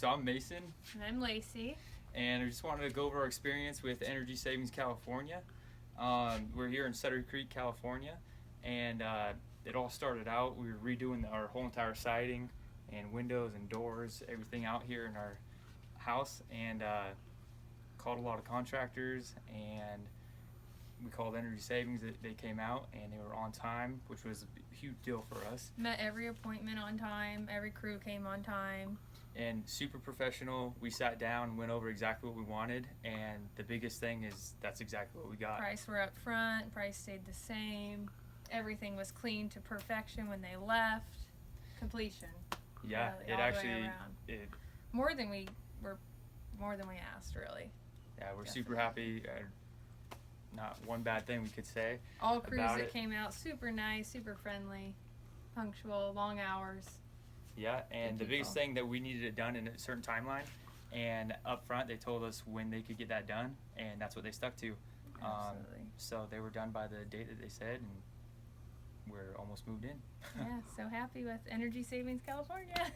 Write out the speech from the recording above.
So I'm Mason. And I'm Lacey. And I just wanted to go over our experience with Energy Savings California. We're here in Sutter Creek, California, and it all started out, we were redoing our whole entire siding and windows and doors, everything out here in our house, and called a lot of contractors, and we called Energy Savings. They came out and they were on time, which was a huge deal for us. Met every appointment on time. Every crew came on time. And super professional. We sat down, went over exactly what we wanted, and the biggest thing is that's exactly what we got. Price were up front. Price stayed the same. Everything was clean to perfection when they left. Completion. Yeah, really, it all the way actually around. More than we asked, really. Yeah, we're Definitely. super happy. Not one bad thing we could say. All crews about that it. came out, super nice, super friendly, punctual, long hours. Yeah, and the Good biggest people. thing that we needed it done in a certain timeline, and up front they told us when they could get that done, and that's what they stuck to. Absolutely. So they were done by the date that they said, and we're almost moved in. Yeah, so happy with Energy Savings California.